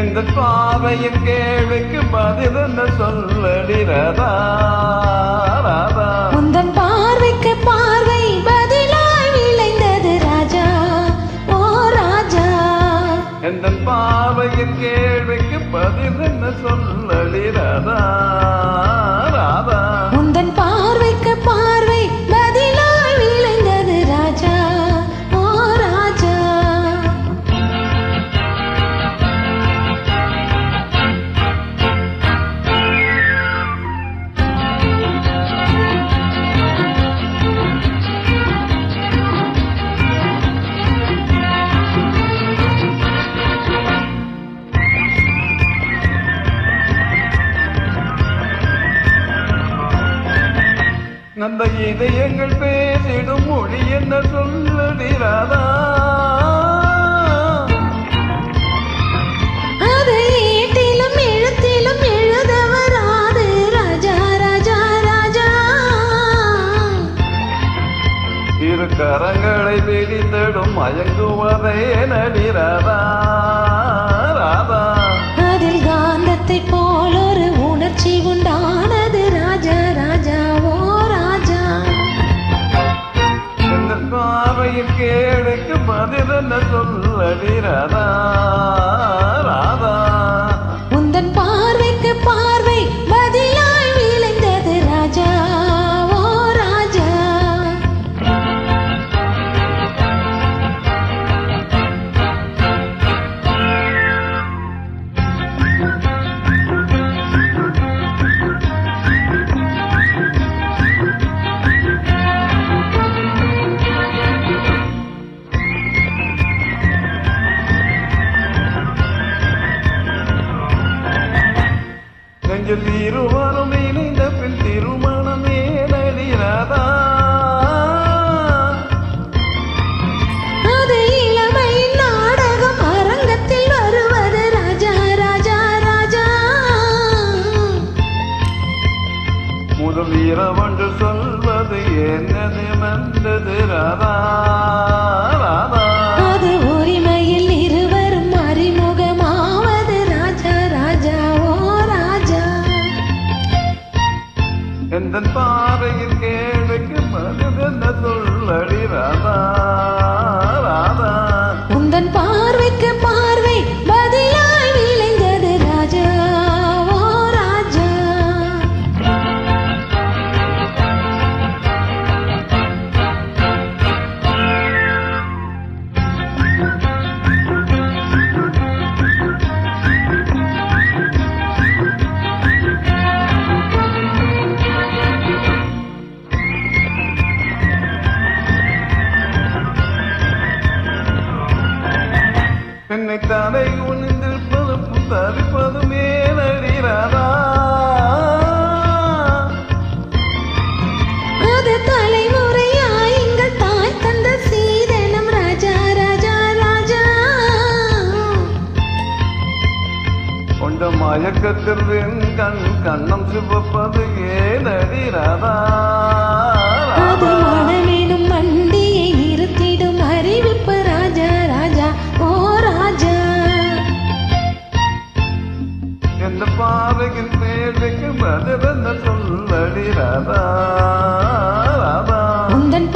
இந்த பாவையின் கேள்விக்கு பதில் என்ன சொல்லடி ராதா ராதா. உந்தன் பார்வைக்கு பார்வை பதிலாய் விளைந்தது ராஜா ஓ ராஜா. இந்த பாவையின் கேள்விக்கு பதில் என்ன சொல்லடி ராதா ராதா. உந்தன் பார்வைக்கு பார்வை பதிலாய் விளைந்தது ராஜா ஓ ராஜா. அந்த இதயங்கள் பேசிடும் மொழி என்ன சொல்லடி ராதா. அதை ஏட்டிலும் எழுத்திலும் எழுத வராது ராஜா ராஜா ராஜா. இரு கரங்களை பிடித்திடும் மயங்குவதே நடி ராதா ராதா. அதில் காந்தத்தை போல் ஒரு உணர்ச்சி உண்டானது ராஜா ராஜா ஓ ராஜா. இந்த பாவையின் கேளுக்கு பதில் என்ன சொல்லடி ராதா ராதா. உந்தன் பார்வைக்கு பார்வை பதிலாய் விளைந்தது ராஜா ஓ ராஜா. நெஞ்சில் இருவரும் இணைந்த பின் திருமணமே நடி ராதா. அது இளமை நாடகம் அரங்கத்தில் வருவது ராஜா ராஜா ராஜா. முதல் இரவன்று சொல்வது என்னது வந்தது ராதா ராதா. அது உரிமையில் இருவரும் அறிமுகமாவது ராஜா ராஜா ஓ ராஜா. எந்த பாறையின் கேள்விக்கு பதில் என்ன சொல்லடி ராதா ராதா. உந்தன் பார்வைக்கு பார்வை பதிலாய் விளைந்தது ராஜா ஓ ராஜா. என்னை தலை குனிந்திருப்பதும் தவிப்பதும் ஏனடி ராதா. அது தலைமுறையாய் எங்கள் தாய் தந்த சீதனம் ராஜா ராஜா ராஜா. கொண்ட மயக்கத்தில் என் கண்ணம் சிவப்பது ஏனடி ராதா அது ராதா. மனமேனும் மண்டியை நிறுத்திடும் அறிவிப்பு ராஜா ராஜா ஓ ராஜா. எந்த பாறையின் கேள்விக்கு பதில் என்ன சொல்லடி ராதா ராதா. உந்தன்